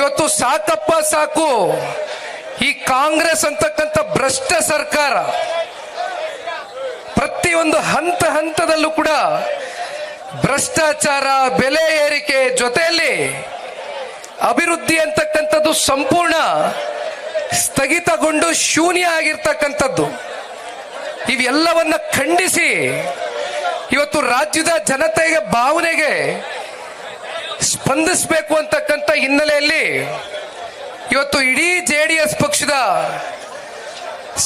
ಇವತ್ತು ಸಾಕಪ್ಪ ಸಾಕು, ಈ ಕಾಂಗ್ರೆಸ್ ಅಂತಕ್ಕಂಥ ಭ್ರಷ್ಟ ಸರ್ಕಾರ ಪ್ರತಿಯೊಂದು ಹಂತ ಹಂತದಲ್ಲೂ ಕೂಡ ಭ್ರಷ್ಟಾಚಾರ, ಬೆಲೆ ಏರಿಕೆ ಜೊತೆಯಲ್ಲಿ ಅಭಿವೃದ್ಧಿ ಅಂತಕ್ಕಂಥದ್ದು ಸಂಪೂರ್ಣ ಸ್ಥಗಿತಗೊಂಡು ಶೂನ್ಯ ಆಗಿರ್ತಕ್ಕಂಥದ್ದು. ಇವೆಲ್ಲವನ್ನ ಖಂಡಿಸಿ ಇವತ್ತು ರಾಜ್ಯದ ಜನತೆಗೆ ಭಾವನೆಗೆ ಸ್ಪಂದಿಸಬೇಕು ಅಂತಕ್ಕಂಥ ಹಿನ್ನೆಲೆಯಲ್ಲಿ ಇವತ್ತು ಇಡೀ ಜೆಡಿಎಸ್ ಪಕ್ಷದ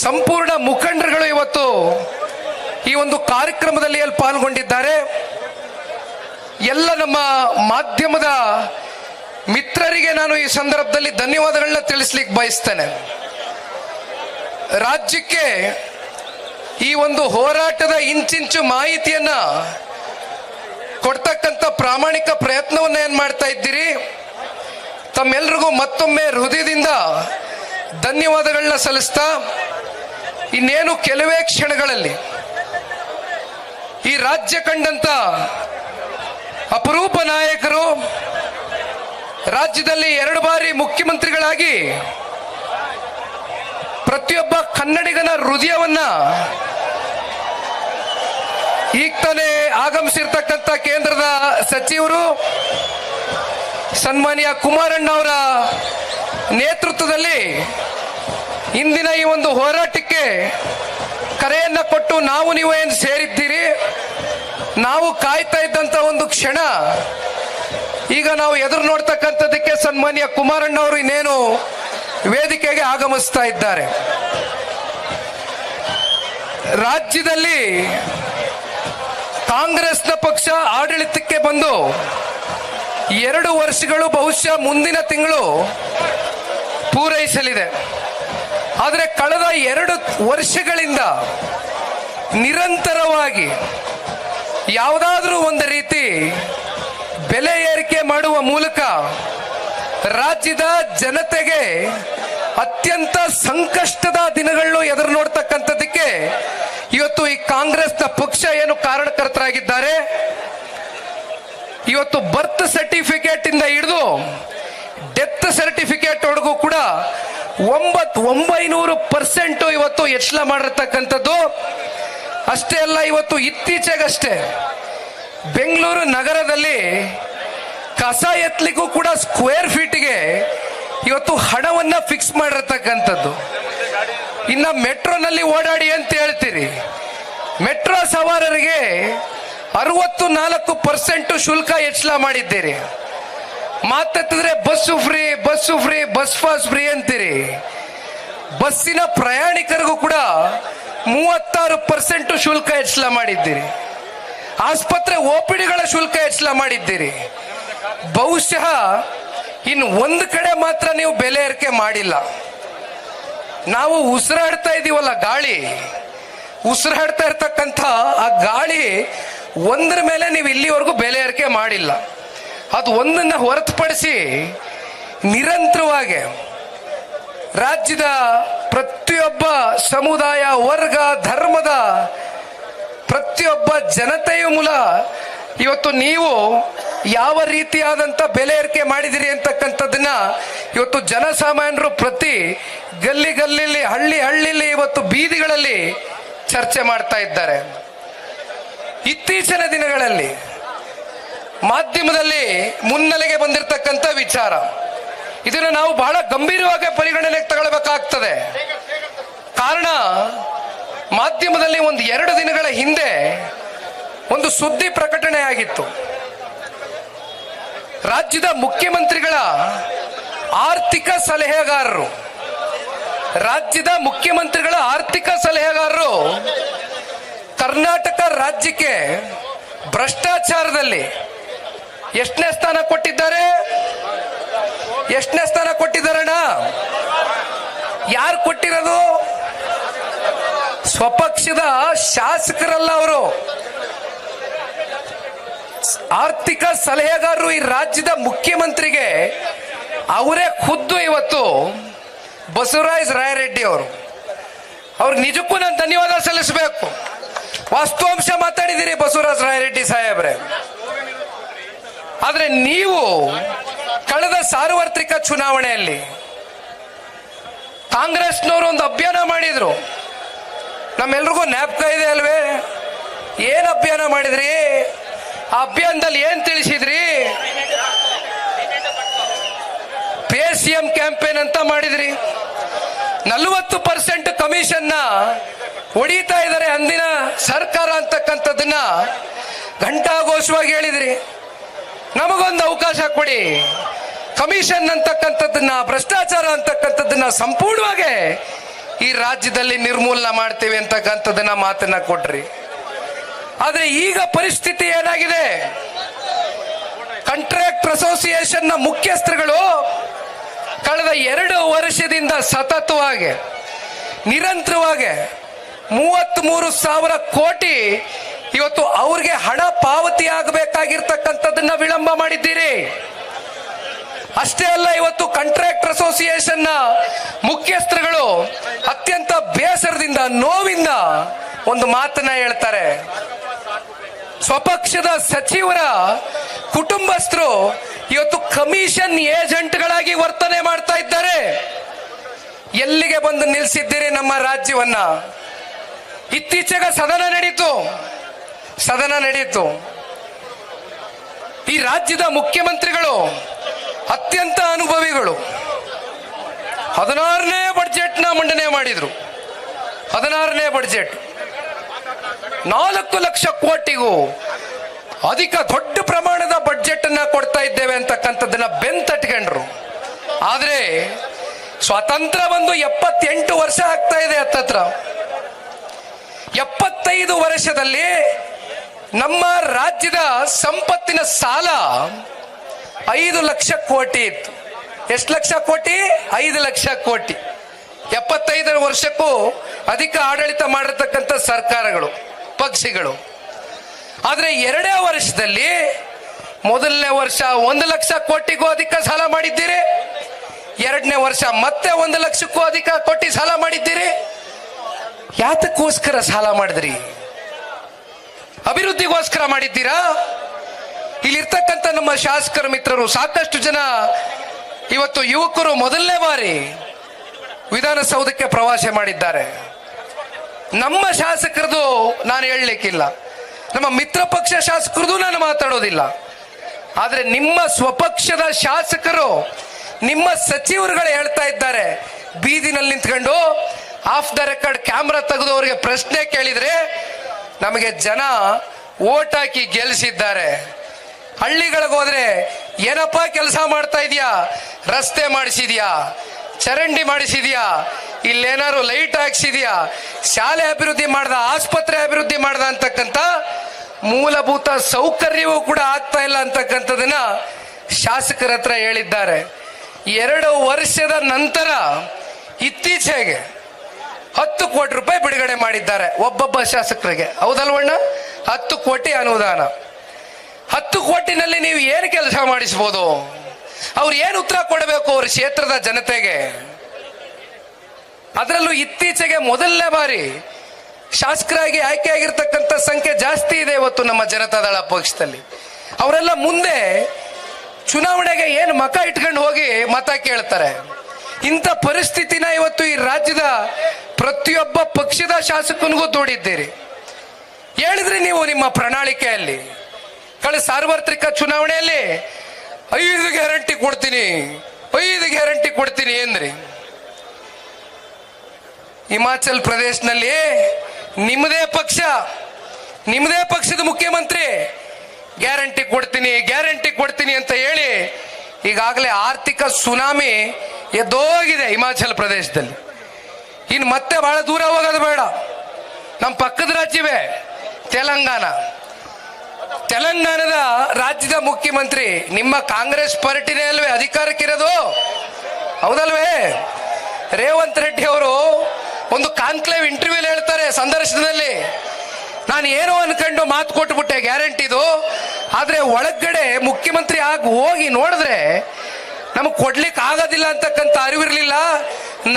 ಸಂಪೂರ್ಣ ಮುಖಂಡರುಗಳು ಇವತ್ತು ಈ ಒಂದು ಕಾರ್ಯಕ್ರಮದಲ್ಲಿ ಪಾಲ್ಗೊಂಡಿದ್ದಾರೆ. ಎಲ್ಲ ನಮ್ಮ ಮಾಧ್ಯಮದ ಮಿತ್ರರಿಗೆ ನಾನು ಈ ಸಂದರ್ಭದಲ್ಲಿ ಧನ್ಯವಾದಗಳನ್ನ ತಿಳಿಸ್ಲಿಕ್ಕೆ ಬಯಸ್ತೇನೆ. ರಾಜ್ಯಕ್ಕೆ ಈ ಒಂದು ಹೋರಾಟದ ಇಂಚಿಂಚು ಮಾಹಿತಿಯನ್ನ ಕೊಡ್ತಕ್ಕಂಥ ಪ್ರಾಮಾಣಿಕ ಪ್ರಯತ್ನವನ್ನ ಏನ್ ಮಾಡ್ತಾ ಇದ್ದೀರಿ, ತಮ್ಮೆಲ್ರಿಗೂ ಮತ್ತೊಮ್ಮೆ ಹೃದಯದಿಂದ ಧನ್ಯವಾದಗಳನ್ನ ಸಲ್ಲಿಸ್ತಾ, ಇನ್ನೇನು ಕೆಲವೇ ಕ್ಷಣಗಳಲ್ಲಿ ಈ ರಾಜ್ಯ ಕಂಡಂತ ಅಪರೂಪ ನಾಯಕರು ರಾಜ್ಯದಲ್ಲಿ 2 ಬಾರಿ ಮುಖ್ಯಮಂತ್ರಿಗಳಾಗಿ ಪ್ರತಿಯೊಬ್ಬ ಕನ್ನಡಿಗನ ಹೃದಯವನ್ನ ಈಗ ತಾನೇ ಆಗಮಿಸಿರ್ತಕ್ಕಂಥ ಕೇಂದ್ರದ ಸಚಿವರು ಸನ್ಮಾನ್ಯ ಕುಮಾರಣ್ಣ ಅವರ ನೇತೃತ್ವದಲ್ಲಿ ಇಂದಿನ ಈ ಒಂದು ಹೋರಾಟಕ್ಕೆ ಕರೆಯನ್ನ ಕೊಟ್ಟು ನಾವು ನೀವು ಏನು ಸೇರಿದ್ದೀರಿ, ನಾವು ಕಾಯ್ತಾ ಇದ್ದಂತ ಒಂದು ಕ್ಷಣ ಈಗ ನಾವು ಎದುರು ನೋಡ್ತಕ್ಕಂಥದ್ದಕ್ಕೆ ಸನ್ಮಾನ್ಯ ಕುಮಾರಣ್ಣ ಅವರು ಇನ್ನೇನು ವೇದಿಕೆಗೆ ಆಗಮಿಸ್ತಾ ಇದ್ದಾರೆ. ರಾಜ್ಯದಲ್ಲಿ ಕಾಂಗ್ರೆಸ್ನ ಪಕ್ಷ ಆಡಳಿತಕ್ಕೆ ಬಂದು 2 ವರ್ಷಗಳು ಬಹುಶಃ ಮುಂದಿನ ತಿಂಗಳು ಪೂರೈಸಲಿದೆ. ಆದರೆ ಕಳೆದ 2 ವರ್ಷಗಳಿಂದ ನಿರಂತರವಾಗಿ ಯಾವುದಾದ್ರೂ ಒಂದು ರೀತಿ ಬೆಲೆ ಏರಿಕೆ ಮಾಡುವ ಮೂಲಕ ರಾಜ್ಯದ ಜನತೆಗೆ ಅತ್ಯಂತ ಸಂಕಷ್ಟದ ದಿನಗಳನ್ನು ಎದುರು ನೋಡ್ತಕ್ಕಂಥದ್ದಕ್ಕೆ ಇವತ್ತು ಈ ಕಾಂಗ್ರೆಸ್ನ ಪಕ್ಷ ಏನು ಕಾರಣಕರ್ತರಾಗಿದ್ದಾರೆ. ಇವತ್ತು ಬರ್ತ್ ಸರ್ಟಿಫಿಕೇಟ್ ಇಂದ ಹಿಡಿದು ಡೆತ್ ಸರ್ಟಿಫಿಕೇಟ್ ವರೆಗೂ ಕೂಡ 900% ಇವತ್ತು ಹೆಚ್ಚಳ ಮಾಡಿರ್ತಕ್ಕಂಥದ್ದು. ಅಷ್ಟೇ ಅಲ್ಲ, ಇವತ್ತು ಇತ್ತೀಚೆಗಷ್ಟೇ ಬೆಂಗಳೂರು ನಗರದಲ್ಲಿ ಕಸ ಎತ್ತಲಿಕ್ಕೂ ಕೂಡ ಸ್ಕ್ವೇರ್ ಫೀಟ್ಗೆ ಇವತ್ತು ಹಣವನ್ನ ಫಿಕ್ಸ್ ಮಾಡಿರ್ತಕ್ಕಂಥದ್ದು. ಇನ್ನ ಮೆಟ್ರೋನಲ್ಲಿ ಓಡಾಡಿ ಅಂತ ಹೇಳ್ತೀರಿ, ಮೆಟ್ರೋ ಸವಾರರಿಗೆ 64% ಶುಲ್ಕ ಹೆಚ್ಚಳ ಮಾಡಿದ್ದೀರಿ. ಮಾತೆತ್ತಿದ್ರೆ bus free, bus free, bus pass free ಅಂತೀರಿ. ಬಸ್ಸಿನ ಪ್ರಯಾಣಿಕರಿಗೂ ಕೂಡ 36% ಶುಲ್ಕ ಹೆಚ್ಚಳ ಮಾಡಿದ್ದೀರಿ. ಆಸ್ಪತ್ರೆ OPDಗಳ ಶುಲ್ಕ ಹೆಚ್ಚಳ ಮಾಡಿದ್ದೀರಿ. ಬಹುಶಃ ಇನ್ನು ಒಂದು ಕಡೆ ಮಾತ್ರ ನೀವು ಬೆಲೆ ಏರಿಕೆ ಮಾಡಿಲ್ಲ. ನಾವು ಉಸಿರಾಡ್ತಾ ಇದೀವಲ್ಲ ಗಾಳಿ, ಉಸಿರಾಡ್ತಾ ಇರ್ತಕ್ಕಂಥ ಆ ಗಾಳಿ ಒಂದ್ರ ಮೇಲೆ ನೀವು ಇಲ್ಲಿವರೆಗೂ ಬೆಲೆ ಏರಿಕೆ ಮಾಡಿಲ್ಲ. ಅದು ಒಂದನ್ನ ಹೊರತುಪಡಿಸಿ ನಿರಂತರವಾಗಿ ರಾಜ್ಯದ ಪ್ರತಿಯೊಬ್ಬ ಸಮುದಾಯ, ವರ್ಗ, ಧರ್ಮದ ಪ್ರತಿಯೊಬ್ಬ ಜನತೆಯ ಮೂಲ ಇವತ್ತು ನೀವು ಯಾವ ರೀತಿಯಾದಂಥ ಬೆಲೆ ಏರಿಕೆ ಮಾಡಿದಿರಿ ಅಂತಕ್ಕಂಥದ್ದನ್ನ ಇವತ್ತು ಜನಸಾಮಾನ್ಯರು ಪ್ರತಿ ಗಲ್ಲಿ ಗಲ್ಲಿಲಿ, ಹಳ್ಳಿ ಹಳ್ಳಿಲಿ, ಇವತ್ತು ಬೀದಿಗಳಲ್ಲಿ ಚರ್ಚೆ ಮಾಡ್ತಾ ಇದ್ದಾರೆ. ಇತ್ತೀಚಿನ ದಿನಗಳಲ್ಲಿ ಮಾಧ್ಯಮದಲ್ಲಿ ಮುನ್ನೆಲೆಗೆ ಬಂದಿರತಕ್ಕಂಥ ವಿಚಾರ, ಇದನ್ನು ನಾವು ಬಹಳ ಗಂಭೀರವಾಗಿ ಪರಿಗಣನೆಗೆ ತಗೊಳ್ಬೇಕಾಗ್ತದೆ. ಕಾರಣ, ಮಾಧ್ಯಮದಲ್ಲಿ 1-2 ದಿನಗಳ ಹಿಂದೆ ಒಂದು ಸುದ್ದಿ ಪ್ರಕಟಣೆ ಆಗಿತ್ತು. ರಾಜ್ಯದ ಮುಖ್ಯಮಂತ್ರಿಗಳ ಆರ್ಥಿಕ ಸಲಹೆಗಾರರು, ರಾಜ್ಯದ ಮುಖ್ಯಮಂತ್ರಿಗಳ ಆರ್ಥಿಕ ಸಲಹೆಗಾರರು ಕರ್ನಾಟಕ ರಾಜ್ಯಕ್ಕೆ ಭ್ರಷ್ಟಾಚಾರದಲ್ಲಿ ಎಷ್ಟನೇ ಸ್ಥಾನ ಕೊಟ್ಟಿದ್ದಾರೆ? ಎಷ್ಟನೇ ಸ್ಥಾನ ಕೊಟ್ಟಿದ್ದಾರಣ್ಣ? ಯಾರು ಕೊಟ್ಟಿರೋದು? ಸ್ವಪಕ್ಷದ ಶಾಸಕರಲ್ಲ ಅವರು, ಆರ್ಥಿಕ ಸಲಹೆಗಾರರು ಈ ರಾಜ್ಯದ ಮುಖ್ಯಮಂತ್ರಿಗೆ ಅವರೇ ಖುದ್ದು ಇವತ್ತು ಬಸವರಾಜ ರಾಯರೆಡ್ಡಿ ಅವರು. ಅವ್ರಿಗೆ ನಿಜಕ್ಕೂ ನಾನು ಧನ್ಯವಾದ ಸಲ್ಲಿಸಬೇಕು. ವಾಸ್ತವಾಂಶ ಮಾತಾಡಿದಿರಿ ಬಸವರಾಜ ರಾಯರೆಡ್ಡಿ ಸಾಹೇಬ್ರೆ. ಆದ್ರೆ ನೀವು ಕಳೆದ ಸಾರ್ವತ್ರಿಕ ಚುನಾವಣೆಯಲ್ಲಿ ಕಾಂಗ್ರೆಸ್ನವರು ಒಂದು ಅಭಿಯಾನ ಮಾಡಿದ್ರು. ನಮ್ಮೆಲ್ರಿಗೂ ಜ್ಞಾಪಕ ಇದೆ ಅಲ್ವೇ? ಏನ್ ಅಭಿಯಾನ ಮಾಡಿದ್ರಿ? ಆ ಅಭಿಯಾನದಲ್ಲಿ ಏನ್ ತಿಳಿಸಿದ್ರಿ? ಪೇ ಸಿಎಂ ಕ್ಯಾಂಪೇನ್ ಅಂತ ಮಾಡಿದ್ರಿ. 40% ಕಮಿಷನ್ ಹೊಡಿತಾ ಇದ್ದಾರೆ ಅಂದಿನ ಸರ್ಕಾರ ಅಂತಕ್ಕಂಥದ್ದನ್ನ ಘಂಟಾಘೋಷವಾಗಿ ಹೇಳಿದ್ರಿ. ನಮಗೊಂದು ಅವಕಾಶ ಕೊಡಿ, ಕಮಿಷನ್ ಅಂತಕ್ಕಂಥದ್ದನ್ನ, ಭ್ರಷ್ಟಾಚಾರ ಅಂತಕ್ಕಂಥದ್ದನ್ನ ಸಂಪೂರ್ಣವಾಗಿ ಈ ರಾಜ್ಯದಲ್ಲಿ ನಿರ್ಮೂಲನೆ ಮಾಡ್ತೇವೆ ಅಂತಕ್ಕಂಥದ್ದನ್ನ ಮಾತನ್ನ ಕೊಟ್ರಿ. ಆದ್ರೆ ಈಗ ಪರಿಸ್ಥಿತಿ ಏನಾಗಿದೆ? ಕಾಂಟ್ರಾಕ್ಟರ್ ಅಸೋಸಿಯೇಷನ್ ನ ಮುಖ್ಯಸ್ಥರುಗಳು ಕಳೆದ 2 ವರ್ಷದಿಂದ ಸತತವಾಗಿ ನಿರಂತರವಾಗಿ 33,000 ಕೋಟಿ ಇವತ್ತು ಅವ್ರಿಗೆ ಹಣ ಪಾವತಿ ಆಗಬೇಕಾಗಿರ್ತಕ್ಕಂಥದ್ದನ್ನ ವಿಳಂಬ ಮಾಡಿದ್ದೀರಿ. ಅಷ್ಟೇ ಅಲ್ಲ, ಇವತ್ತು ಕಾಂಟ್ರಾಕ್ಟರ್ ಅಸೋಸಿಯೇಷನ್ ನ ಮುಖ್ಯಸ್ಥರುಗಳು ಅತ್ಯಂತ ಬೇಸರದಿಂದ, ನೋವಿಂದ ಒಂದು ಮಾತನ್ನ ಹೇಳ್ತಾರೆ. ಸ್ವಪಕ್ಷದ ಸಚಿವರ ಕುಟುಂಬಸ್ಥರು ಇವತ್ತು ಕಮಿಷನ್ ಏಜೆಂಟ್ಗಳಾಗಿ ವರ್ತನೆ ಮಾಡ್ತಾ ಇದ್ದಾರೆ. ಎಲ್ಲಿಗೆ ಬಂದು ನಿಲ್ಲಿಸಿದ್ದೀರಿ ನಮ್ಮ ರಾಜ್ಯವನ್ನ? ಇತ್ತೀಚೆಗೆ ಸದನ ನಡೀತು. ಈ ರಾಜ್ಯದ ಮುಖ್ಯಮಂತ್ರಿಗಳು ಅತ್ಯಂತ ಅನುಭವಿಗಳು 16ನೇ ಬಡ್ಜೆಟ್ ನ ಮಂಡನೆ ಮಾಡಿದ್ರು. 16ನೇ ಬಡ್ಜೆಟ್ 4 ಲಕ್ಷ ಕೋಟಿಗೂ ಅಧಿಕ ದೊಡ್ಡ ಪ್ರಮಾಣದ ಬಡ್ಜೆಟ್ ಅನ್ನ ಕೊಡ್ತಾ ಇದ್ದೇವೆ ಅಂತಕ್ಕಂಥದ್ದನ್ನ ಬೆಂತಟ್ಕೊಂಡ್ರು. ಆದ್ರೆ ಸ್ವಾತಂತ್ರ್ಯ ಬಂದು 78 ವರ್ಷ ಆಗ್ತಾ ಇದೆ. ಹತ್ತತ್ರ 75 ವರ್ಷದಲ್ಲಿ ನಮ್ಮ ರಾಜ್ಯದ ಸಂಪತ್ತಿನ ಸಾಲ 5 ಲಕ್ಷ ಕೋಟಿ ಇತ್ತು. ಎಷ್ಟು ಲಕ್ಷ ಕೋಟಿ? 5 ಲಕ್ಷ ಕೋಟಿ. 75 ವರ್ಷಕ್ಕೂ ಅಧಿಕ ಆಡಳಿತ ಮಾಡಿರ್ತಕ್ಕಂಥ ಸರ್ಕಾರಗಳು, ಪಕ್ಷಿಗಳು. ಆದ್ರೆ 2ನೇ ವರ್ಷದಲ್ಲಿ, ಮೊದಲನೇ ವರ್ಷ 1 ಲಕ್ಷ ಕೋಟಿಗೂ ಅಧಿಕ ಸಾಲ ಮಾಡಿದ್ದೀರಿ. 2ನೇ ವರ್ಷ ಮತ್ತೆ 1 ಲಕ್ಷಕ್ಕೂ ಅಧಿಕ ಕೋಟಿ ಸಾಲ ಮಾಡಿದ್ದೀರಿ. ಯಾತಕ್ಕೋಸ್ಕರ ಸಾಲ ಮಾಡಿದ್ರಿ? ಅಭಿವೃದ್ಧಿಗೋಸ್ಕರ ಮಾಡಿದ್ದೀರಾ? ಇಲ್ಲಿರ್ತಕ್ಕಂಥ ನಮ್ಮ ಶಾಸಕರ ಮಿತ್ರರು ಸಾಕಷ್ಟು ಜನ, ಇವತ್ತು ಯುವಕರು ಮೊದಲನೇ ಬಾರಿ ವಿಧಾನಸೌಧಕ್ಕೆ ಪ್ರವಾಸ ಮಾಡಿದ್ದಾರೆ. ನಮ್ಮ ಶಾಸಕರದು ನಾನು ಹೇಳಲಿಕ್ಕಿಲ್ಲ, ನಮ್ಮ ಮಿತ್ರ ಪಕ್ಷ ಶಾಸಕರದು ನಾನು ಮಾತಾಡೋದಿಲ್ಲ. ಆದ್ರೆ ನಿಮ್ಮ ಸ್ವಪಕ್ಷದ ಶಾಸಕರು, ನಿಮ್ಮ ಸಚಿವರುಗಳು ಹೇಳ್ತಾ ಇದ್ದಾರೆ, ಬೀದಿನಲ್ಲಿ ನಿಂತ್ಕೊಂಡು ಆಫ್ ದ ರೆಕಾರ್ಡ್ ಕ್ಯಾಮ್ರಾ ತೆಗೆದು ಅವರಿಗೆ ಪ್ರಶ್ನೆ ಕೇಳಿದ್ರೆ ನಮಗೆ ಜನ ಓಟ್ ಹಾಕಿ ಗೆಲ್ಲಿಸಿದ್ದಾರೆ. ಹಳ್ಳಿಗಳಿಗೆ ಹೋದ್ರೆ ಏನಪ್ಪಾ ಕೆಲಸ ಮಾಡ್ತಾ ಇದೀಯಾ? ರಸ್ತೆ ಮಾಡಿಸಿದ್ಯಾ? ಚರಂಡಿ ಮಾಡಿಸಿದ್ಯಾ? ಇಲ್ಲೇನಾದ್ರು ಲೈಟ್ ಹಾಕ್ಸಿದ್ಯಾ? ಶಾಲೆ ಅಭಿವೃದ್ಧಿ ಮಾಡ್ದ? ಆಸ್ಪತ್ರೆ ಅಭಿವೃದ್ಧಿ ಮಾಡ್ದ? ಅಂತಕ್ಕಂಥ ಮೂಲಭೂತ ಸೌಕರ್ಯವೂ ಕೂಡ ಆಗ್ತಾ ಇಲ್ಲ ಅಂತಕ್ಕಂಥದನ್ನ ಶಾಸಕರ ಹತ್ರ ಹೇಳಿದ್ದಾರೆ. 2 ವರ್ಷದ ನಂತರ ಇತ್ತೀಚೆಗೆ 10 ಕೋಟಿ ರೂಪಾಯಿ ಬಿಡುಗಡೆ ಮಾಡಿದ್ದಾರೆ ಒಬ್ಬೊಬ್ಬ ಶಾಸಕರಿಗೆ. ಹೌದಲ್ವಣ್ಣ? 10 ಕೋಟಿ ಅನುದಾನ. 10 ಕೋಟಿನಲ್ಲಿ ನೀವು ಏನು ಕೆಲಸ ಮಾಡಿಸಬಹುದು? ಅವ್ರು ಏನು ಉತ್ತರ ಕೊಡಬೇಕು ಅವ್ರ ಕ್ಷೇತ್ರದ ಜನತೆಗೆ? ಅದರಲ್ಲೂ ಇತ್ತೀಚೆಗೆ ಮೊದಲನೇ ಬಾರಿ ಶಾಸಕರಾಗಿ ಆಯ್ಕೆಯಾಗಿರ್ತಕ್ಕಂಥ ಸಂಖ್ಯೆ ಜಾಸ್ತಿ ಇದೆ ಇವತ್ತು ನಮ್ಮ ಜನತಾದಳ ಪಕ್ಷದಲ್ಲಿ. ಅವರೆಲ್ಲ ಮುಂದೆ ಚುನಾವಣೆಗೆ ಏನು ಮತ ಇಟ್ಕೊಂಡು ಹೋಗಿ ಮತ ಕೇಳ್ತಾರೆ. ಇಂಥ ಪರಿಸ್ಥಿತಿನ ಇವತ್ತು ಈ ರಾಜ್ಯದ ಪ್ರತಿಯೊಬ್ಬ ಪಕ್ಷದ ಶಾಸಕನಿಗೂ ತೋಡಿದ್ದೀರಿ. ಹೇಳಿದ್ರಿ ನೀವು ನಿಮ್ಮ ಪ್ರಣಾಳಿಕೆಯಲ್ಲಿ, ಕಳೆದ ಸಾರ್ವತ್ರಿಕ ಚುನಾವಣೆಯಲ್ಲಿ 5 ಗ್ಯಾರಂಟಿ ಕೊಡ್ತೀನಿ, 5 ಗ್ಯಾರಂಟಿ ಕೊಡ್ತೀನಿ ಎಂದ್ರಿ. ಹಿಮಾಚಲ್ ಪ್ರದೇಶನಲ್ಲಿ ನಿಮ್ಮದೇ ಪಕ್ಷದ ಮುಖ್ಯಮಂತ್ರಿ ಗ್ಯಾರಂಟಿ ಕೊಡ್ತೀನಿ ಅಂತ ಹೇಳಿ ಈಗಾಗಲೇ ಆರ್ಥಿಕ ಸುನಾಮಿ ಎದ್ದೋಗಿದೆ ಹಿಮಾಚಲ ಪ್ರದೇಶದಲ್ಲಿ. ಇನ್ನು ಮತ್ತೆ ಬಹಳ ದೂರ ಹೋಗೋದು ಬೇಡ, ನಮ್ಮ ಪಕ್ಕದ ರಾಜ್ಯವೇ ತೆಲಂಗಾಣದ ರಾಜ್ಯದ ಮುಖ್ಯಮಂತ್ರಿ ನಿಮ್ಮ ಕಾಂಗ್ರೆಸ್ ಪಾರ್ಟಿನೇ ಅಲ್ವೇ ಅಧಿಕಾರಕ್ಕಿರೋದು? ಹೌದಲ್ವೇ? ರೇವಂತ್ ರೆಡ್ಡಿ ಅವರು ಒಂದು ಕಾನ್ಕ್ಲೇವ್ ಇಂಟರ್ವ್ಯೂ ಹೇಳ್ತಾರೆ, ಸಂದರ್ಶನದಲ್ಲಿ, ನಾನು ಏನೋ ಅನ್ಕೊಂಡು ಮಾತು ಕೊಟ್ಬಿಟ್ಟೆ ಗ್ಯಾರಂಟಿದು, ಆದ್ರೆ ಒಳಗಡೆ ಮುಖ್ಯಮಂತ್ರಿ ಆಗಿ ಹೋಗಿ ನೋಡಿದ್ರೆ ನಮಗೆ ಕೊಡ್ಲಿಕ್ಕೆ ಆಗೋದಿಲ್ಲ ಅಂತಕ್ಕಂಥ ಅರಿವಿರಲಿಲ್ಲ.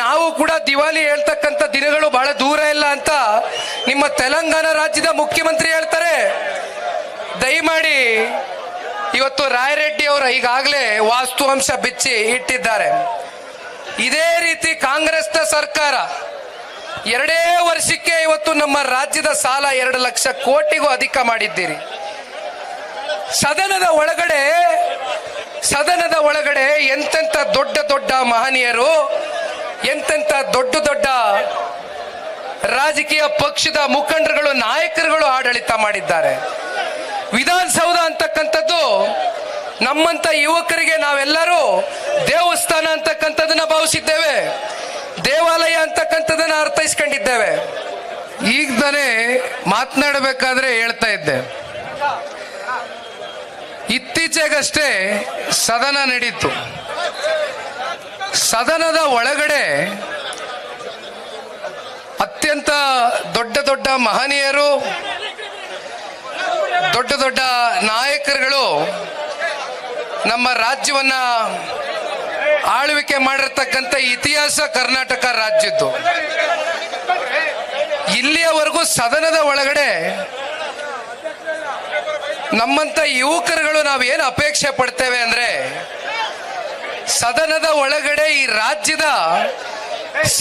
ನಾವು ಕೂಡ ದಿವಾಲಿ ಹೇಳ್ತಕ್ಕಂಥ ದಿನಗಳು ಬಹಳ ದೂರ ಇಲ್ಲ ಅಂತ ನಿಮ್ಮ ತೆಲಂಗಾಣ ರಾಜ್ಯದ ಮುಖ್ಯಮಂತ್ರಿ ಹೇಳ್ತಾರೆ. ದಯಮಾಡಿ ಇವತ್ತು ರಾಯರೆಡ್ಡಿ ಅವರು ಈಗಾಗಲೇ ವಾಸ್ತವಾಂಶ ಬಿಚ್ಚಿ ಇಟ್ಟಿದ್ದಾರೆ. ಇದೇ ರೀತಿ ಕಾಂಗ್ರೆಸ್ನ ಸರ್ಕಾರ 2 ವರ್ಷಕ್ಕೆ ಇವತ್ತು ನಮ್ಮ ರಾಜ್ಯದ ಸಾಲ 2 ಲಕ್ಷ ಕೋಟಿಗೂ ಅಧಿಕ ಮಾಡಿದ್ದೀರಿ. ಸದನದ ಒಳಗಡೆ ಎಂತೆಂಥ ದೊಡ್ಡ ದೊಡ್ಡ ಮಹನೀಯರು, ಎಂತೆಂಥ ದೊಡ್ಡ ದೊಡ್ಡ ರಾಜಕೀಯ ಪಕ್ಷದ ಮುಖಂಡರುಗಳು, ನಾಯಕರುಗಳು ಆಡಳಿತ ಮಾಡಿದ್ದಾರೆ. ವಿಧಾನಸೌಧ ಅಂತಕ್ಕಂಥದ್ದು ನಮ್ಮಂತ ಯುವಕರಿಗೆ ನಾವೆಲ್ಲರೂ ದೇವಸ್ಥಾನ ಅಂತಕ್ಕಂಥದ್ದನ್ನ ಭಾವಿಸಿದ್ದೇವೆ, ದೇವಾಲಯ ಅಂತಕ್ಕಂಥದ್ದನ್ನ ಅರ್ಥೈಸ್ಕೊಂಡಿದ್ದೇವೆ. ಈಗ ತಾನೇ ಮಾತನಾಡಬೇಕಾದ್ರೆ ಹೇಳ್ತಾ ಇದ್ದೆ, ಇತ್ತೀಚೆಗಷ್ಟೇ ಸದನ ನಡೀತು. ಸದನದ ಒಳಗಡೆ ಅತ್ಯಂತ ದೊಡ್ಡ ದೊಡ್ಡ ಮಹನೀಯರು, ದೊಡ್ಡ ದೊಡ್ಡ ನಾಯಕರುಗಳು ನಮ್ಮ ರಾಜ್ಯವನ್ನ ಆಳ್ವಿಕೆ ಮಾಡಿರ್ತಕ್ಕಂಥ ಇತಿಹಾಸ ಕರ್ನಾಟಕ ರಾಜ್ಯದ್ದು. ಇಲ್ಲಿಯವರೆಗೂ ಸದನದ ಒಳಗಡೆ ನಮ್ಮಂತ ಯುವಕರುಗಳು ನಾವೇನು ಅಪೇಕ್ಷೆ ಪಡ್ತೇವೆ ಅಂದ್ರೆ, ಸದನದ ಒಳಗಡೆ ಈ ರಾಜ್ಯದ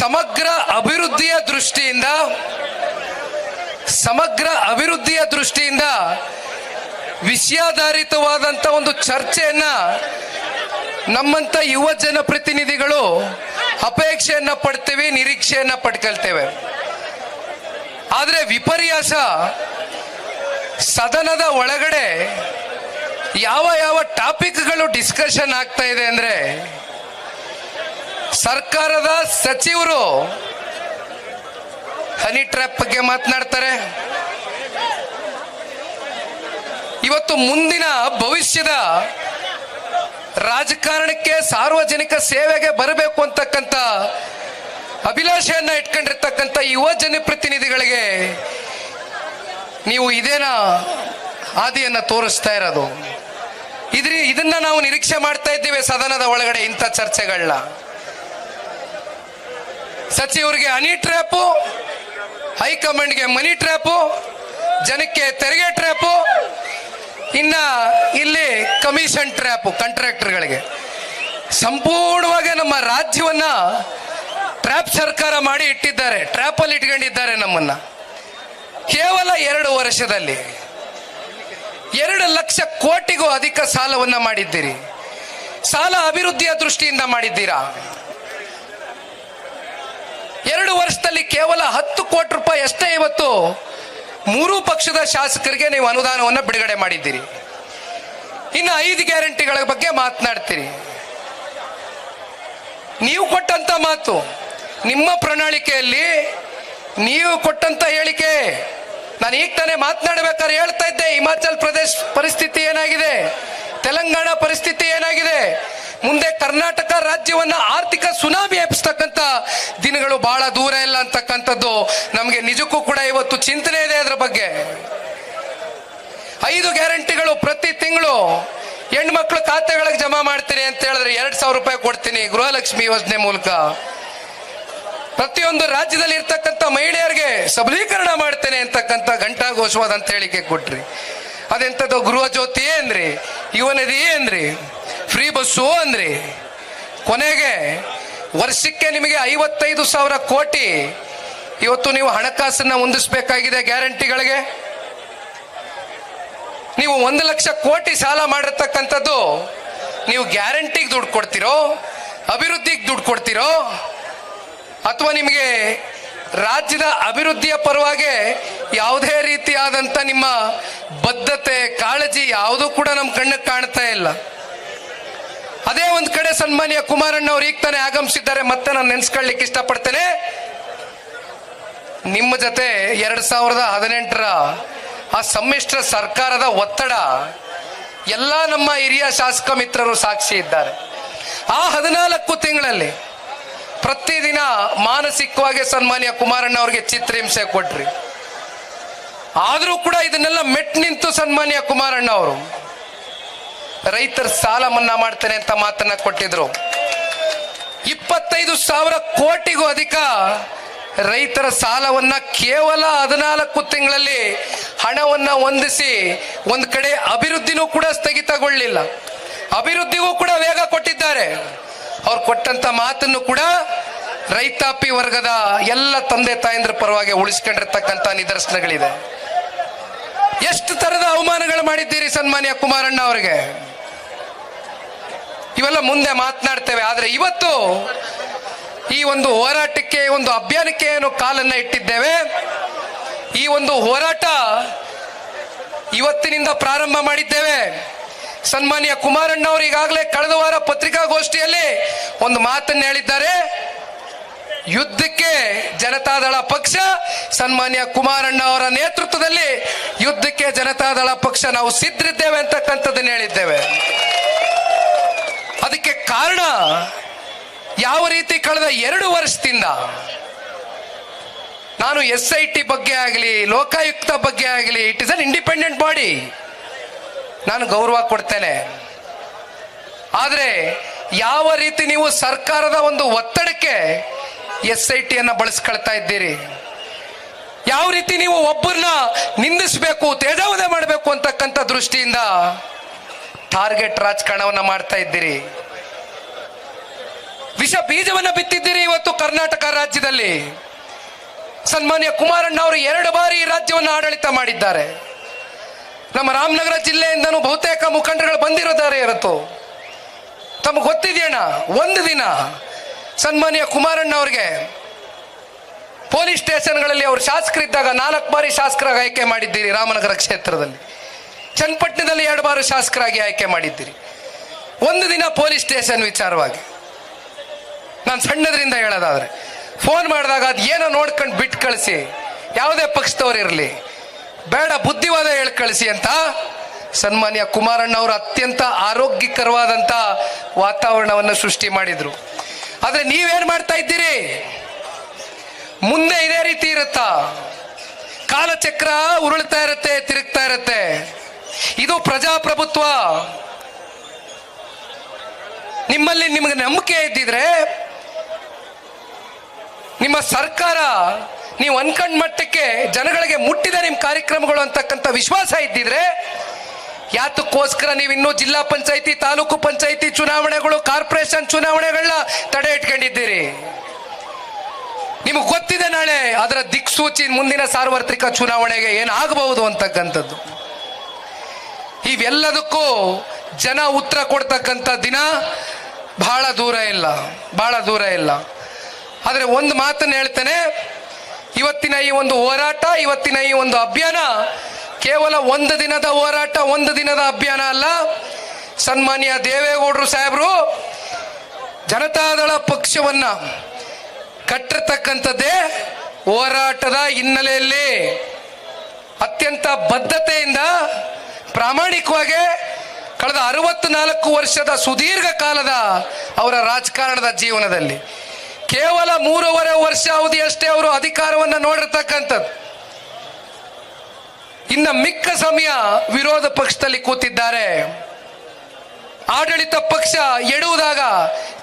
ಸಮಗ್ರ ಅಭಿವೃದ್ಧಿಯ ದೃಷ್ಟಿಯಿಂದ ವಿಷಯಾಧಾರಿತವಾದಂತ ಒಂದು ಚರ್ಚೆಯನ್ನ ನಮ್ಮಂತ ಯುವ ಜನಪ್ರತಿನಿಧಿಗಳು ಅಪೇಕ್ಷೆಯನ್ನ ಪಡ್ತೇವೆ, ನಿರೀಕ್ಷೆಯನ್ನ ಪಡ್ಕೊಳ್ತೇವೆ. ಆದ್ರೆ ವಿಪರ್ಯಾಸ, ಸದನದ ಒಳಗಡೆ ಯಾವ ಟಾಪಿಕ್ಗಳು ಡಿಸ್ಕಷನ್ ಆಗ್ತಾ ಇದೆ ಅಂದ್ರೆ, ಸರ್ಕಾರದ ಸಚಿವರು ಹನಿ ಟ್ರ್ಯಾಪ್ ಬಗ್ಗೆ ಮಾತನಾಡ್ತಾರೆ. ಇವತ್ತು ಮುಂದಿನ ಭವಿಷ್ಯದ ರಾಜಕಾರಣಕ್ಕೆ, ಸಾರ್ವಜನಿಕ ಸೇವೆಗೆ ಬರಬೇಕು ಅಂತಕ್ಕಂಥ ಅಭಿಲಾಷೆಯನ್ನ ಇಟ್ಕೊಂಡಿರ್ತಕ್ಕಂಥ ಯುವ ಜನಪ್ರತಿನಿಧಿಗಳಿಗೆ ನೀವು ಇದೇನ ಹಾದಿಯನ್ನ ತೋರಿಸ್ತಾ ಇರೋದು? ಇದನ್ನ ನಾವು ನಿರೀಕ್ಷೆ ಮಾಡ್ತಾ ಇದ್ದೀವಿ ಸದನದ ಒಳಗಡೆ ಇಂಥ ಚರ್ಚೆಗಳನ್ನ. ಸಚಿವರಿಗೆ ಹನಿ ಟ್ರ್ಯಾಪು, ಹೈಕಮಾಂಡ್ಗೆ ಮನಿ ಟ್ರ್ಯಾಪು, ಜನಕ್ಕೆ ತೆರಿಗೆ ಟ್ರ್ಯಾಪು, ಇನ್ನ ಇಲ್ಲಿ ಕಮಿಷನ್ ಟ್ರ್ಯಾಪು ಕಾಂಟ್ರಾಕ್ಟರ್ಗಳಿಗೆ. ಸಂಪೂರ್ಣವಾಗಿ ನಮ್ಮ ರಾಜ್ಯವನ್ನ ಟ್ರ್ಯಾಪ್ ಸರ್ಕಾರ ಮಾಡಿ ಇಟ್ಟಿದ್ದಾರೆ, ಟ್ರ್ಯಾಪ್ ಅಲ್ಲಿ ಇಟ್ಕೊಂಡಿದ್ದಾರೆ ನಮ್ಮನ್ನ. ಕೇವಲ 2 ವರ್ಷದಲ್ಲಿ 2 ಲಕ್ಷ ಕೋಟಿಗೂ ಅಧಿಕ ಸಾಲವನ್ನ ಮಾಡಿದ್ದೀರಿ. ಸಾಲ ಅಭಿವೃದ್ಧಿಯ ದೃಷ್ಟಿಯಿಂದ ಮಾಡಿದ್ದೀರಾ? 2 ವರ್ಷದಲ್ಲಿ ಕೇವಲ 10 ಕೋಟಿ ರೂಪಾಯಿ ಅಷ್ಟೇ ಇವತ್ತು 3 ಪಕ್ಷದ ಶಾಸಕರಿಗೆ ನೀವು ಅನುದಾನವನ್ನು ಬಿಡುಗಡೆ ಮಾಡಿದ್ದೀರಿ. ಇನ್ನು 5 ಗ್ಯಾರಂಟಿಗಳ ಬಗ್ಗೆ ಮಾತನಾಡ್ತೀರಿ. ನೀವು ಕೊಟ್ಟಂತ ಮಾತು, ನಿಮ್ಮ ಪ್ರಣಾಳಿಕೆಯಲ್ಲಿ ನೀವು ಕೊಟ್ಟಂತ ಹೇಳಿಕೆ, ನಾನು ಈಗ ತಾನೇ ಮಾತನಾಡಬೇಕಾದ್ರೆ ಹೇಳ್ತಾ ಇದ್ದೆ, ಹಿಮಾಚಲ್ ಪ್ರದೇಶ ಪರಿಸ್ಥಿತಿ ಏನಾಗಿದೆ, ತೆಲಂಗಾಣ ಪರಿಸ್ಥಿತಿ ಏನಾಗಿದೆ, ಮುಂದೆ ಕರ್ನಾಟಕ ರಾಜ್ಯವನ್ನ ಆರ್ಥಿಕ ಸುನಾಮಿ ಎಬ್ಬಿಸ್ತಕ್ಕಂಥ ದಿನಗಳು ಬಹಳ ದೂರ ಇಲ್ಲ ಅಂತಕ್ಕಂಥದ್ದು ನಮಗೆ ನಿಜಕ್ಕೂ ಕೂಡ ಇವತ್ತು ಚಿಂತನೆ ಇದೆ ಅದರ ಬಗ್ಗೆ. 5 ಗ್ಯಾರಂಟಿಗಳು ಪ್ರತಿ ತಿಂಗಳು ಹೆಣ್ಮಕ್ಳು ಖಾತೆಗಳಿಗೆ ಜಮಾ ಮಾಡ್ತೀನಿ ಅಂತ ಹೇಳಿದ್ರೆ 2,000 ರೂಪಾಯಿ ಕೊಡ್ತೀನಿ ಗೃಹಲಕ್ಷ್ಮಿ ಯೋಜನೆ ಮೂಲಕ. ಪ್ರತಿಯೊಂದು ರಾಜ್ಯದಲ್ಲಿ ಇರ್ತಕ್ಕಂಥ ಮಹಿಳೆಯರಿಗೆ ಸಬಲೀಕರಣ ಮಾಡ್ತೇನೆ ಅಂತಕ್ಕಂಥ ಘಂಟಾಘೋಷವಾದಂತ ಹೇಳಿಕೆ ಕೊಟ್ರಿ. ಅದೆಂಥದ್ದು ಗೃಹ ಜ್ಯೋತಿ ಏನ್ರಿ, ಯುವ ನಿಧಿ ಏನ್ರಿ, ಫ್ರೀ ಬಸ್ಸು ಅಂದ್ರಿ. ಕೊನೆಗೆ ವರ್ಷಕ್ಕೆ ನಿಮಗೆ 55,000 ಕೋಟಿ ಇವತ್ತು ನೀವು ಹಣಕಾಸನ್ನ ಹೊಂದಿಸಬೇಕಾಗಿದೆ ಗ್ಯಾರಂಟಿಗಳಿಗೆ. ನೀವು 1 ಲಕ್ಷ ಕೋಟಿ ಸಾಲ ಮಾಡಿರ್ತಕ್ಕಂಥದ್ದು ನೀವು ಗ್ಯಾರಂಟಿಗೆ ದುಡ್ಡು ಕೊಡ್ತಿರೋ, ಅಭಿವೃದ್ಧಿಗೆ ದುಡ್ಡು ಕೊಡ್ತಿರೋ, ಅಥವಾ ನಿಮಗೆ ರಾಜ್ಯದ ಅಭಿವೃದ್ಧಿಯ ಪರವಾಗಿ ಯಾವುದೇ ರೀತಿಯಾದಂಥ ನಿಮ್ಮ ಬದ್ಧತೆ, ಕಾಳಜಿ ಯಾವುದೂ ಕೂಡ ನಮ್ಮ ಕಣ್ಣಿಗೆ ಕಾಣ್ತಾ ಇಲ್ಲ. ಅದೇ ಒಂದು ಕಡೆ ಸನ್ಮಾನ್ಯ ಕುಮಾರಣ್ಣ ಅವರು ಈಗ ತಾನೇ ಆಗಮಿಸಿದ್ದಾರೆ. ಮತ್ತೆ ನಾನು ನೆನೆಸ್ಕೊಳ್ಳಿಕ್ಕೆ ಇಷ್ಟಪಡ್ತೇನೆ, ನಿಮ್ಮ ಜೊತೆ 2018ರ ಆ ಸಮ್ಮಿಶ್ರ ಸರ್ಕಾರದ ಒತ್ತಡ ಎಲ್ಲ ನಮ್ಮ ಹಿರಿಯ ಶಾಸಕ ಮಿತ್ರರು ಸಾಕ್ಷಿ ಇದ್ದಾರೆ. ಆ 14 ತಿಂಗಳಲ್ಲಿ ಪ್ರತಿದಿನ ಮಾನಸಿಕವಾಗಿ ಸನ್ಮಾನ್ಯ ಕುಮಾರಣ್ಣ ಅವರಿಗೆ ಚಿತ್ರಹಿಂಸೆ ಕೊಟ್ರಿ. ಆದರೂ ಕೂಡ ಇದನ್ನೆಲ್ಲ ಮೆಟ್ ನಿಂತು ಸನ್ಮಾನ್ಯ ಕುಮಾರಣ್ಣ ಅವರು ರೈತರ ಸಾಲ ಮನ್ನಾ ಮಾಡ್ತೇನೆ ಅಂತ ಮಾತನ್ನ ಕೊಟ್ಟಿದ್ರು. 25,000 ಕೋಟಿಗೂ ಅಧಿಕ ರೈತರ ಸಾಲವನ್ನ ಕೇವಲ 14 ತಿಂಗಳಲ್ಲಿ ಹಣವನ್ನ ಹೊಂದಿಸಿ ಒಂದು ಕಡೆ ಅಭಿವೃದ್ಧಿನೂ ಕೂಡ ಸ್ಥಗಿತಗೊಳ್ಳಿಲ್ಲ, ಅಭಿವೃದ್ಧಿಗೂ ಕೂಡ ವೇಗ ಕೊಟ್ಟಿದ್ದಾರೆ. ಅವ್ರು ಕೊಟ್ಟಂತ ಮಾತನ್ನು ಕೂಡ ರೈತಾಪಿ ವರ್ಗದ ಎಲ್ಲ ತಂದೆ ತಾಯಂದ್ರ ಪರವಾಗಿ ಉಳಿಸ್ಕೊಂಡಿರ್ತಕ್ಕಂಥ ನಿದರ್ಶನಗಳಿದೆ. ಎಷ್ಟು ತರದ ಅವಮಾನಗಳು ಮಾಡಿದ್ದೀರಿ ಸನ್ಮಾನ್ಯ ಕುಮಾರಣ್ಣ ಅವರಿಗೆ, ಇವೆಲ್ಲ ಮುಂದೆ ಮಾತನಾಡ್ತೇವೆ. ಆದ್ರೆ ಇವತ್ತು ಈ ಒಂದು ಹೋರಾಟಕ್ಕೆ, ಒಂದು ಅಭಿಯಾನಕ್ಕೆ ಏನು ಕಾಲನ್ನ ಇಟ್ಟಿದ್ದೇವೆ, ಈ ಒಂದು ಹೋರಾಟ ಇವತ್ತಿನಿಂದ ಪ್ರಾರಂಭ ಮಾಡಿದ್ದೇವೆ. ಸನ್ಮಾನ್ಯ ಕುಮಾರಣ್ಣ ಅವರು ಈಗಾಗಲೇ ಕಳೆದ ವಾರ ಪತ್ರಿಕಾಗೋಷ್ಠಿಯಲ್ಲಿ ಒಂದು ಮಾತನ್ನು ಹೇಳಿದ್ದಾರೆ. ಯುದ್ಧಕ್ಕೆ ಜನತಾದಳ ಪಕ್ಷ, ಸನ್ಮಾನ್ಯ ಕುಮಾರಣ್ಣ ಅವರ ನೇತೃತ್ವದಲ್ಲಿ ಯುದ್ಧಕ್ಕೆ ಜನತಾದಳ ಪಕ್ಷ ನಾವು ಸಿದ್ಧರಿದ್ದೇವೆ ಅಂತಕ್ಕಂಥದ್ದನ್ನು ಹೇಳಿದ್ದೇವೆ. ಅದಕ್ಕೆ ಕಾರಣ ಯಾವ ರೀತಿ ಕಳೆದ 2 ವರ್ಷದಿಂದ ನಾನು SIT ಬಗ್ಗೆ ಆಗಲಿ, ಲೋಕಾಯುಕ್ತ ಬಗ್ಗೆ ಆಗಲಿ, it is an independent body, ನಾನು ಗೌರವ ಕೊಡ್ತೇನೆ. ಆದ್ರೆ ಯಾವ ರೀತಿ ನೀವು ಸರ್ಕಾರದ ಒಂದು ಒತ್ತಡಕ್ಕೆ SIT ಅನ್ನ ಬಳಸ್ಕೊಳ್ತಾ ಇದ್ದೀರಿ, ಯಾವ ರೀತಿ ನೀವು ಒಬ್ಬರನ್ನ ನಿಂದಿಸಬೇಕು, ತೇಜಾವಧೆ ಮಾಡಬೇಕು ಅಂತಕ್ಕಂಥ ದೃಷ್ಟಿಯಿಂದ ಟಾರ್ಗೆಟ್ ರಾಜಕಾರಣವನ್ನ ಮಾಡ್ತಾ ಇದ್ದೀರಿ. ವಿಷ ಬೀಜವನ್ನ ಬಿತ್ತಿದ್ದೀರಿ ಇವತ್ತು ಕರ್ನಾಟಕ ರಾಜ್ಯದಲ್ಲಿ. ಸನ್ಮಾನ್ಯ ಕುಮಾರಣ್ಣ ಅವರು 2 ಬಾರಿ ಈ ರಾಜ್ಯವನ್ನು ಆಡಳಿತ ಮಾಡಿದ್ದಾರೆ. ನಮ್ಮ ರಾಮನಗರ ಜಿಲ್ಲೆಯಿಂದನೂ ಬಹುತೇಕ ಮುಖಂಡರುಗಳು ಬಂದಿರೋದಾರೆ ಇವತ್ತು. ತಮಗೆ ಗೊತ್ತಿದೆಯಣ್ಣ, ಒಂದು ದಿನ ಸನ್ಮಾನ್ಯ ಕುಮಾರಣ್ಣ ಅವರಿಗೆ ಪೊಲೀಸ್ ಸ್ಟೇಷನ್ಗಳಲ್ಲಿ ಅವರು ಶಾಸಕರಿದ್ದಾಗ 4 ಬಾರಿ ಶಾಸಕರಾಗಿ ಆಯ್ಕೆ ಮಾಡಿದ್ದೀರಿ. ರಾಮನಗರ ಕ್ಷೇತ್ರದಲ್ಲಿ, ಚನ್ನಪಟ್ಟಣದಲ್ಲಿ 2 ಬಾರಿ ಶಾಸಕರಾಗಿ ಆಯ್ಕೆ ಮಾಡಿದ್ದೀರಿ. ಒಂದು ದಿನ ಪೊಲೀಸ್ ಸ್ಟೇಷನ್ ವಿಚಾರವಾಗಿ ನಾನು ಸಣ್ಣದ್ರಿಂದ ಹೇಳೋದಾದ್ರೆ ಫೋನ್ ಮಾಡಿದಾಗ ಅದು ಏನೋ ನೋಡ್ಕೊಂಡು ಬಿಟ್ಟು ಕಳಿಸಿ, ಯಾವುದೇ ಪಕ್ಷದವ್ರು ಇರಲಿ, ಬೇಡ ಬುದ್ಧಿವಾದ ಹೇಳಿ ಕಳಿಸಿ ಅಂತ ಸನ್ಮಾನ್ಯ ಕುಮಾರಣ್ಣ ಅವರು ಅತ್ಯಂತ ಆರೋಗ್ಯಕರವಾದಂತ ವಾತಾವರಣವನ್ನು ಸೃಷ್ಟಿ ಮಾಡಿದ್ರು. ಆದ್ರೆ ನೀವೇನ್ ಮಾಡ್ತಾ ಇದ್ದೀರಿ? ಮುಂದೆ ಇದೇ ರೀತಿ ಇರುತ್ತಾ? ಕಾಲಚಕ್ರ ಉರುಳ್ತಾ ಇರುತ್ತೆ, ತಿರುಗ್ತಾ ಇರುತ್ತೆ. ಇದು ಪ್ರಜಾಪ್ರಭುತ್ವ. ನಿಮ್ಮಲ್ಲಿ ನಿಮಗೆ ನಂಬಿಕೆ ಇದ್ದಿದ್ರೆ, ನಿಮ್ಮ ಸರ್ಕಾರ ನೀವು ಅನ್ಕಂಡ ಮಟ್ಟಕ್ಕೆ ಜನಗಳಿಗೆ ಮುಟ್ಟಿದ ನಿಮ್ಮ ಕಾರ್ಯಕ್ರಮಗಳು ಅಂತಕ್ಕಂಥ ವಿಶ್ವಾಸ ಇದ್ದಿದ್ರೆ, ಯಾತಕ್ಕೋಸ್ಕರ ನೀವು ಇನ್ನೂ ಜಿಲ್ಲಾ ಪಂಚಾಯಿತಿ, ತಾಲೂಕು ಪಂಚಾಯಿತಿ ಚುನಾವಣೆಗಳು, ಕಾರ್ಪೊರೇಷನ್ ಚುನಾವಣೆಗಳನ್ನ ತಡೆ ಇಟ್ಕೊಂಡಿದ್ದೀರಿ? ನಿಮಗೆ ಗೊತ್ತಿದೆ ನಾಳೆ ಅದರ ದಿಕ್ಸೂಚಿ ಮುಂದಿನ ಸಾರ್ವತ್ರಿಕ ಚುನಾವಣೆಗೆ ಏನಾಗಬಹುದು ಅಂತಕ್ಕಂಥದ್ದು. ಇವೆಲ್ಲದಕ್ಕೂ ಜನ ಉತ್ತರ ಕೊಡ್ತಕ್ಕಂಥ ದಿನ ಬಹಳ ದೂರ ಇಲ್ಲ, ಬಹಳ ದೂರ ಇಲ್ಲ. ಆದರೆ ಒಂದು ಮಾತನ್ನು ಹೇಳ್ತೇನೆ, ಇವತ್ತಿನ ಈ ಒಂದು ಹೋರಾಟ, ಇವತ್ತಿನ ಈ ಒಂದು ಅಭಿಯಾನ ಕೇವಲ 1 ದಿನದ ಹೋರಾಟ, 1 ದಿನದ ಅಭಿಯಾನ ಅಲ್ಲ. ಸನ್ಮಾನ್ಯ ದೇವೇಗೌಡರು ಸಾಹೇಬರು ಜನತಾದಳ ಪಕ್ಷವನ್ನ ಕಟ್ಟಿರ್ತಕ್ಕಂಥದ್ದೇ ಹೋರಾಟದ ಹಿನ್ನೆಲೆಯಲ್ಲಿ ಅತ್ಯಂತ ಬದ್ಧತೆಯಿಂದ ಪ್ರಾಮಾಣಿಕವಾಗಿ ಕಳೆದ 64 ವರ್ಷದ ಸುದೀರ್ಘ ಕಾಲದ ಅವರ ರಾಜಕಾರಣದ ಜೀವನದಲ್ಲಿ ಕೇವಲ 3.5 ವರ್ಷ ಅವಧಿಯಷ್ಟೇ ಅವರು ಅಧಿಕಾರವನ್ನ ನೋಡಿರ್ತಕ್ಕಂಥದ್ದು. ಇನ್ನು ಮಿಕ್ಕ ಸಮಯ ವಿರೋಧ ಪಕ್ಷದಲ್ಲಿ ಕೂತಿದ್ದಾರೆ. ಆಡಳಿತ ಪಕ್ಷ ಎಡುವುದಾಗ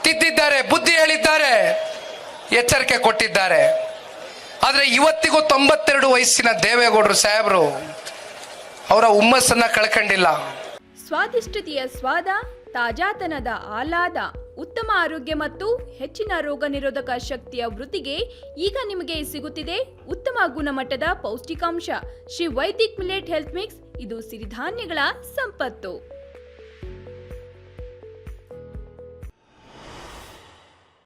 ತಿದ್ದಿದ್ದಾರೆ, ಬುದ್ಧಿ ಹೇಳಿದ್ದಾರೆ, ಎಚ್ಚರಿಕೆ ಕೊಟ್ಟಿದ್ದಾರೆ. ಆದ್ರೆ ಇವತ್ತಿಗೂ 92 ವಯಸ್ಸಿನ ದೇವೇಗೌಡರು ಸಾಹೇಬರು ಅವರ ಹುಮ್ಮಸ್ಸನ್ನ ಕಳ್ಕೊಂಡಿಲ್ಲ. ಸ್ವಾದಿಷ್ಟತೆಯ ಸ್ವಾದ, ತಾಜಾತನದ ಆಹ್ಲಾದ, ಉತ್ತಮ ಆರೋಗ್ಯ ಮತ್ತು ಹೆಚ್ಚಿನ ರೋಗ ನಿರೋಧಕ ಶಕ್ತಿಯ ವೃದ್ಧಿಗೆ ಈಗ ನಿಮಗೆ ಸಿಗುತ್ತಿದೆ ಉತ್ತಮ ಗುಣಮಟ್ಟದ ಪೌಷ್ಟಿಕಾಂಶ. Shri Vaidik millet health mix, ಇದು ಸಿರಿಧಾನ್ಯಗಳ ಸಂಪತ್ತು.